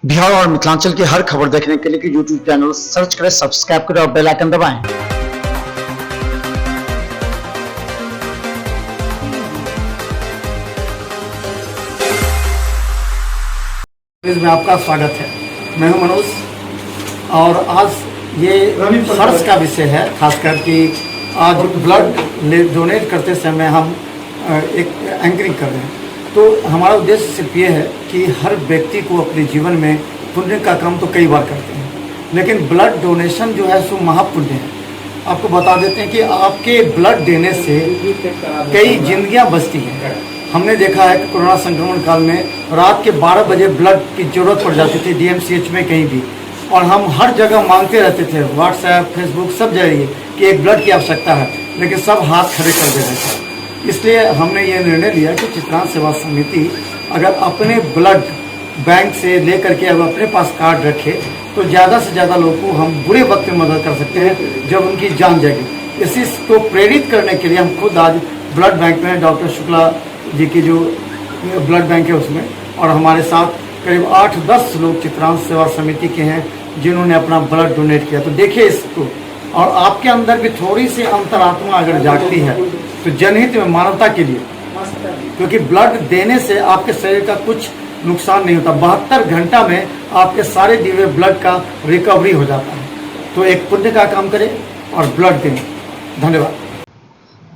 बिहार और मिथिलांचल की हर खबर देखने के लिए यूट्यूब चैनल सर्च करें, सब्सक्राइब करें और बेल आइकन दबाएं। में आपका स्वागत है। मैं हूं मनोज और आज ये फर्ज का विषय है, खासकर कि आज ब्लड डोनेट करते समय हम एक एंकरिंग कर रहे हैं। तो हमारा उद्देश्य सिर्फ ये है कि हर व्यक्ति को अपने जीवन में पुण्य का काम तो कई बार करते हैं, लेकिन ब्लड डोनेशन जो है सो महापुण्य है। आपको बता देते हैं कि आपके ब्लड देने से कई जिंदगियां बचती हैं। हमने देखा है कि कोरोना संक्रमण काल में रात के 12 बजे ब्लड की ज़रूरत पड़ जाती थी डीएमसीएच में कहीं भी, और हम हर जगह मांगते रहते थे, व्हाट्सएप फेसबुक सब जरिए कि एक ब्लड की आवश्यकता है, लेकिन सब हाथ खड़े कर दे रहे थे। इसलिए हमने ये निर्णय लिया कि चित्रांश सेवा समिति अगर अपने ब्लड बैंक से लेकर के अगर अपने पास कार्ड रखे तो ज़्यादा से ज़्यादा लोगों को हम बुरे वक्त में मदद कर सकते हैं जब उनकी जान जाएगी। इसी को प्रेरित करने के लिए हम खुद आज ब्लड बैंक में डॉक्टर शुक्ला जी की जो ब्लड बैंक है उसमें, और हमारे साथ करीब 8-10 लोग चित्रांश सेवा समिति के हैं जिन्होंने अपना ब्लड डोनेट किया। तो देखिए इसको, और आपके अंदर भी थोड़ी सी अंतरात्मा अगर जागती है तो जनहित में, मानवता के लिए, क्योंकि ब्लड देने से आपके शरीर का कुछ नुकसान नहीं होता। 72 घंटा में आपके सारे दिए हुए ब्लड का रिकवरी हो जाता है। तो एक पुण्य का काम करें और ब्लड दें। धन्यवाद।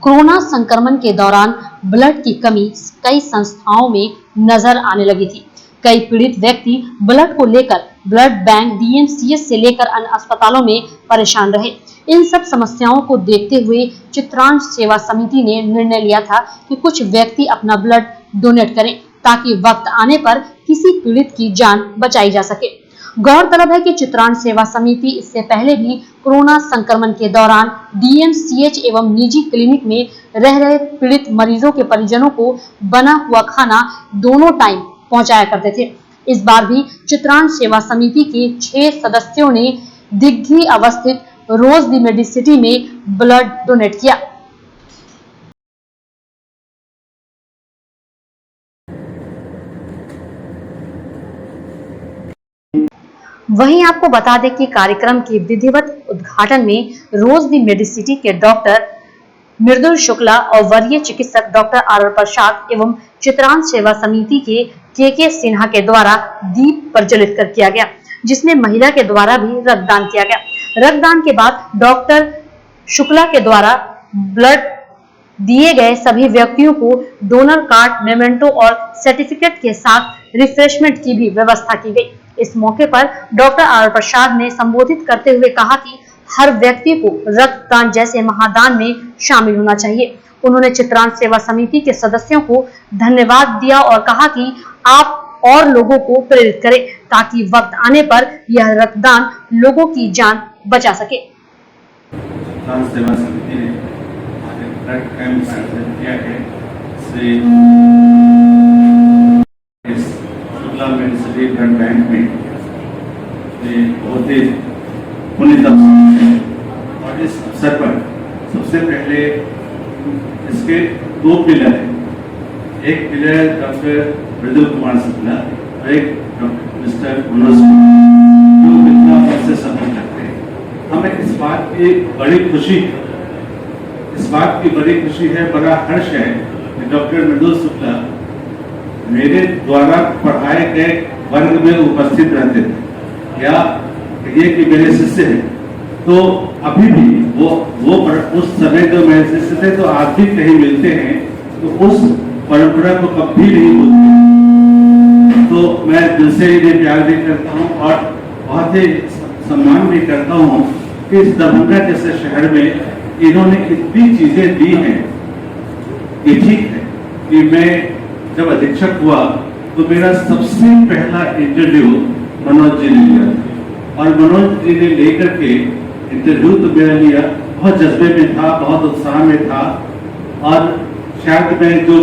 कोरोना संक्रमण के दौरान ब्लड की कमी कई संस्थाओं में नजर आने लगी थी। कई पीड़ित व्यक्ति ब्लड को लेकर ब्लड बैंक, डीएमसीएच से लेकर अन्य अस्पतालों में परेशान रहे। इन सब समस्याओं को देखते हुए चित्रांश सेवा समिति ने निर्णय लिया था कि कुछ व्यक्ति अपना ब्लड डोनेट करें ताकि वक्त आने पर किसी पीड़ित की जान बचाई जा सके। गौरतलब है कि चित्रांश सेवा समिति इससे पहले भी कोरोना संक्रमण के दौरान डीएमसीएच एवं निजी क्लिनिक में रह रहे पीड़ित मरीजों के परिजनों को बना हुआ खाना दोनों टाइम पहुंचाया करते थे। इस बार भी चित्रांश सेवा समिति के 6 सदस्यों ने दिग्घी अवस्थित रोज दी मेडिसिटी में ब्लड डोनेट किया। वहीं आपको बता दें कि कार्यक्रम के विधिवत उद्घाटन में रोज दी मेडिसिटी के डॉक्टर मृदुल शुक्ला और वरीय चिकित्सक डॉक्टर आर प्रसाद एवं चित्रांश सेवा समिति के सिन्हा के द्वारा दीप प्रज्वलित कर किया गया, जिसमें महिला के द्वारा भी रक्तदान किया गया। रक्तदान के बाद डॉक्टर शुक्ला के द्वारा ब्लड दिए गए सभी व्यक्तियों को डोनर कार्ड, मेमेंटो और सर्टिफिकेट के साथ रिफ्रेशमेंट की भी व्यवस्था की गई। इस मौके पर डॉक्टर आर प्रसाद ने संबोधित करते हुए कहा कि हर व्यक्ति को रक्तदान जैसे महादान में शामिल होना चाहिए। उन्होंने चित्रांश सेवा समिति के सदस्यों को धन्यवाद दिया और कहा कि आप और लोगों को प्रेरित करें ताकि वक्त आने पर यह रक्तदान लोगों की जान बचा सके। चित्रांश सेवा समिति ने ब्लड कैंप किया है। श्री शुक्ला मेडिसिटी ब्लड बैंक में बहुत ही पुनीत अवसर है, और इस अवसर पर सबसे पहले इसके 2 पिलर हैं। एक पिलर डॉक्टर मृदुल कुमार शुक्ला और एक डॉक्टर मिस्टर मनोज, जो मिथिला से सफर करते हैं। हमें इस बात की बड़ी खुशी है, बड़ा हर्ष है कि डॉक्टर मृदुल शुक्ला मेरे द्वारा पढ़ाए गए वर्ग में उपस्थित रहते थे, या ये कि मेरे शिष्य हैं। तो अभी भी वो उस समय जो मेरे शिष्य थे, तो आज भी कहीं मिलते हैं तो उस परंपरा को कभी नहीं भूलते। तो मैं दिल से इन्हें प्यार भी करता हूँ और बहुत ही सम्मान भी करता हूँ कि इस दरभंगा जैसे शहर में इन्होंने इतनी चीजें दी हैं। ये ठीक है कि मैं जब अधीक्षक हुआ तो मेरा सबसे पहला इंटरव्यू मनोज जी ने लिया, और मनोज जी ने लेकर के इंटरव्यू तो मेरा लिया, बहुत जज्बे में था, बहुत उत्साह में था, और शायद मैं जो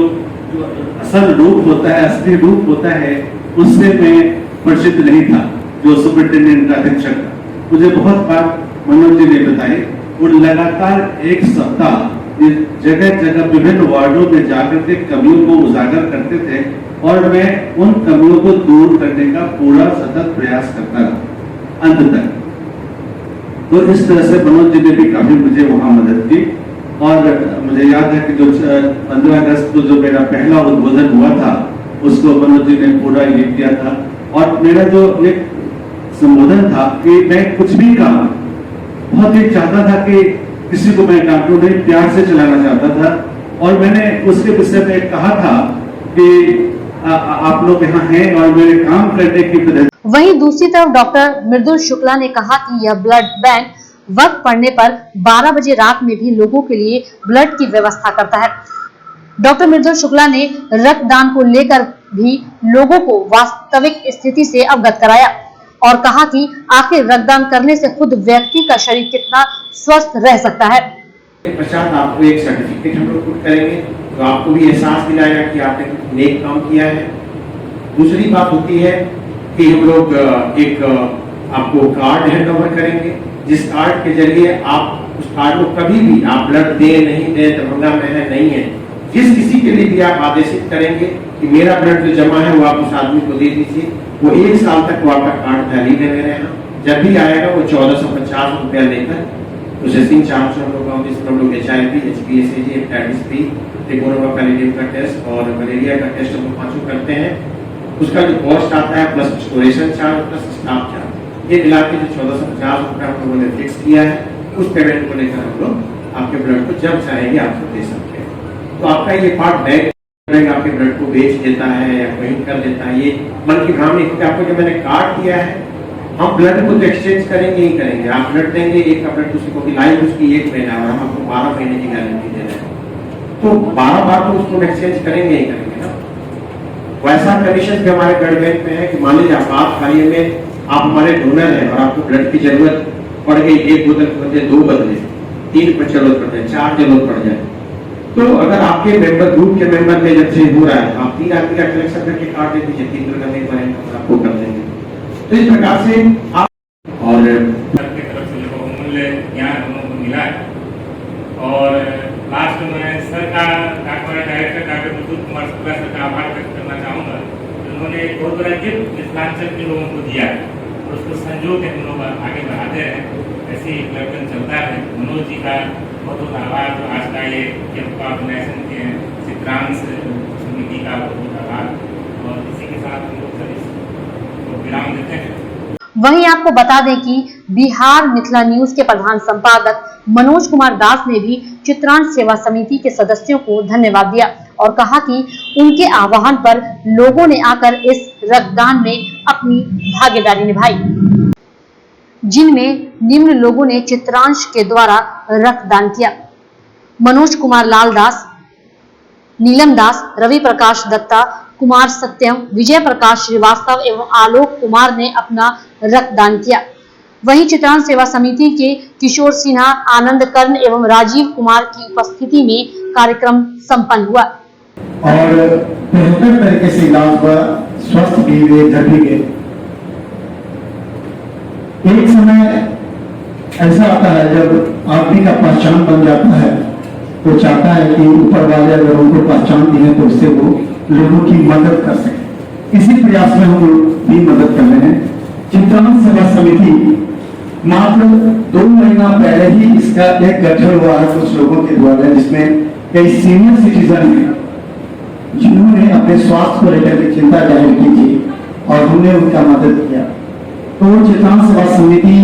असल रूप होता है, असली रूप होता है, उससे मैं परिचित नहीं था जो सुपरिटेंडेंट का अधीक्षक था। मुझे बहुत बात मनोज जी ने बताई, वो लगातार 1 सप्ताह जगह जगह विभिन्न वार्डों में जाकर के कमियों को उजागर करते थे और मैं उन कमियों को दूर करने का पूरा सतत प्रयास करता रहा अंत तक। तो इस तरह से मनोज जी ने भी काफी मुझे वहां मदद की और मुझे याद है कि जो 15 अगस्त को जो मेरा पहला उद्बोधन हुआ था उसको मनोज जी ने पूरा ये किया था और मेरा जो एक संबोधन था कि मैं कुछ भी काम बहुत ही चाहता था कि किसी को मैं डांटूं नहीं, प्यार से चलाना चाहता था और मैंने उसके विषय में कहा था कि आप लोग यहाँ हैं और मेरे काम करने की वजह। वहीं दूसरी तरफ डॉक्टर मृदुल शुक्ला ने कहा कि यह ब्लड बैंक वक्त पड़ने पर 12 बजे रात में भी लोगों के लिए ब्लड की व्यवस्था करता है। डॉक्टर मृदुल शुक्ला ने रक्तदान को लेकर भी लोगों को वास्तविक स्थिति से अवगत कराया और कहा कि आखिर रक्तदान करने से खुद व्यक्ति का शरीर कितना स्वस्थ रह सकता है। पश्चात आपको एक सर्टिफिकेट हम लोग पुट करेंगे तो आपको भी एहसास दिलाएगा कि आपने कुछ नेक काम किया है। दूसरी बात होती है कि हम लोग एक आपको कार्ड हैंड ओवर करेंगे जिस कार्ड के जरिए आप उस कार्ड को कभी भी आप ब्लड दे नहीं दे, दरभंगा में है नहीं है, जिस किसी के लिए भी आप आदेशित करेंगे कि मेरा ब्लड जो जमा है वो आप उस आदमी को दे दीजिए, वो 1 साल तक वो आपका कार्ड वैलिड है मेरे यहाँ। जब भी आएगा वो 1450 रुपया लेकर प्रोसेसिंग चार्ज हम लोग जिसमें हम लोग HIV, HPSAG, हेपेटाइटिस B, टिकोनोवा पैलिडियम का टेस्ट और मलेरिया का टेस्ट हम लोग 5 करते हैं। उसका जो कॉस्ट आता है plus स्टोरेशन charge plus staff charge, ये मिला के जो 1450 रुपया हम लोगों ने फिक्स किया है, उस पेमेंट को लेकर हम लोग आपके ब्लड को जब चाहेंगे आपको दे सकते हैं। तो आपका ये पार्ट बैंक आपके ब्लड को बेच देता है या कहीं कर देता है, ये मन की भ्रांति, क्योंकि आपको जब मैंने कार्ड दिया है हम ब्लड को तो एक्सचेंज करेंगे ही करेंगे। आप ब्लड देंगे, एक का ब्लड दूसरे को लाइफ उसकी 1 महीना और हम आपको 12 महीने की गारंटी दे रहे हैं, तो 12 बार तो उसको एक्सचेंज करेंगे ही करेंगे ना। वैसा कंडीशन भी हमारे ब्लड बैंक में है कि मान लीजिए आपातकालीन में आप हमारे डोनर हैं और आपको ब्लड की जरूरत पड़ गई, 1 बोतल के बदले 2 बदले, 3 पर जरूरत पड़ जाए, 4 जरूरत पड़ जाए, तो अगर आपके मेंबर ग्रुप के मेंबर में जब से हो रहा है आप 3 आदमी का कलेक्शन करके कार्ड दे दीजिए, 3 दिन करने के बाद आपको कर देंगे। तो इस प्रकार से आप और की तरफ से जो मूल्य ज्ञान हम लोगों को मिला है और लास्ट में सर का डायरेक्टर डॉक्टर मृदुल कुमार शुक्ला सर का आभार व्यक्त करना चाहूँगा। उन्होंने एक बहुत बड़ा गिफ्ट मिथिलांचल के लोगों को दिया है और उसको संजो के हम लोग आगे बढ़ाते हैं। ऐसे ही प्लेटन चलता है। मनोज जी का बहुत बहुत आभार, जो आज का ये कैंप का ऑर्गेनाइजेशन किए हैं, चित्रांश समिति का बहुत बहुत आभार। और इसी के साथ हम लोग सभी को विराम देते हैं। वहीं आपको बता दें कि बिहार मिथिला न्यूज के प्रधान संपादक मनोज कुमार दास ने भी चित्रांश सेवा समिति के सदस्यों को धन्यवाद दिया और कहा कि उनके आह्वान पर लोगों ने आकर इस रक्तदान में अपनी भागीदारी निभाई, जिनमें निम्न लोगों ने चित्रांश के द्वारा रक्तदान किया। मनोज कुमार लाल दास, नीलम दास, रवि प्रकाश दत्ता, कुमार सत्यम, विजय प्रकाश श्रीवास्तव एवं आलोक कुमार ने अपना रक्तदान किया। वहीं चित्रांश सेवा समिति के किशोर सिन्हा, आनंद कर्ण एवं राजीव कुमार की उपस्थिति में कार्यक्रम संपन्न हुआ और बेहतर तरीके से इलाज हुआ, स्वस्थ भी हुए, घर भी गए। एक समय ऐसा आता है जब आदमी का पहचान बन जाता है तो चाहता है कि ऊपर वाले अगर उनको पहचान दी है तो उससे वो लोगों की मदद कर सके। इसी प्रयास में हम लोग भी मदद कर रहे हैं। चित्रांश सेवा समिति मात्र 2 महीना पहले ही इसका एक गठन हुआ है कुछ लोगों के द्वारा, जिसमें कई सीनियर सिटीजन हैं जिन्होंने अपने स्वास्थ्य को लेकर के चिंता जाहिर की थी और हमने उनका मदद किया। तो चित्रांश सेवा समिति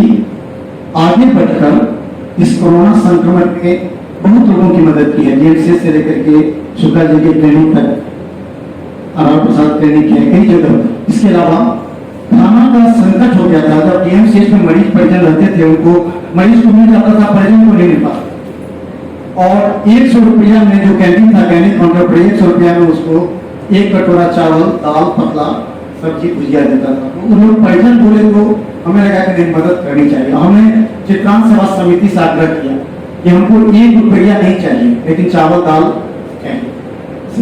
आगे बढ़कर इस कोरोना संक्रमण में बहुत लोगों की मदद की है। DMCH से लेकर के शुक्ला जी की ट्रेनिंग तक, आर प्रसाद ट्रेनिंग की है कई जगह। इसके अलावा खाना का संकट हो गया था, जब DMCH में मरीज परिजन रहते थे उनको मरीज को मिल जाता था, परिजन को नहीं मिल पाता। और 100 रुपया में जो कैंटीन था, कैंटीन काउंटर पर 100 रुपया में उसको 1 कटोरा चावल, दाल, पतला सब्जी भुजिया देता था। तो उन लोग परिजन बोले तो हमें लगा कि मदद करनी चाहिए। हमने चित्रांश सेवा समिति से आग्रह किया कि हमको 1 रुपया नहीं चाहिए, लेकिन चावल, दाल,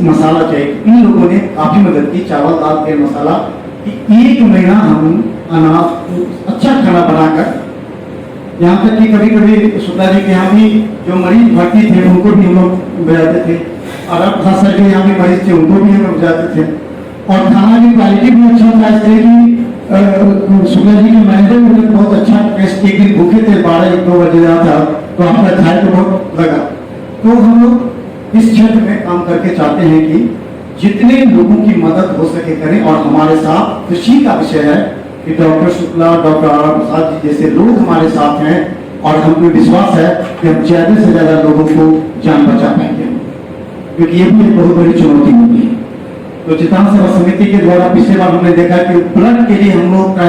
मसाला चाहिए। इन लोगों ने काफी मदद की, चावल, दाल, तेल, मसाला, कि 1 महीना हम अनाज अच्छा खाना बनाकर यहाँ तक कि कभी कभी शुक्ला जी के यहाँ भी जो मरीज भर्ती थे उनको भी हम लोग बजाते थे, और अब सर के यहाँ भी मरीज थे उनको भी हम लोग बजाते थे। और खाना की क्वालिटी भी अच्छा था, इसलिए कि शुक्ला जी के मैनेजर मुझे बहुत अच्छा टेस्ट, एक दिन भूखे थे 12-1-2 बजे रहा था, तो आपका खाए तो बहुत लगा। तो हम लोग इस क्षेत्र में काम करके चाहते हैं कि जितने लोगों की मदद हो सके करें, और हमारे साथ खुशी का विषय है कि doctor Shukla, doctor R Prasad ji जैसे लोग हमारे साथ हैं, और हमें विश्वास है कि हम ज्यादा से ज्यादा लोगों को जान बचा पाएंगे, क्योंकि ये भी एक बहुत बड़ी चुनौती होती है। तो चितान सेवा समिति के द्वारा पिछले बार हमने देखा कि ब्लड के लिए हम लोग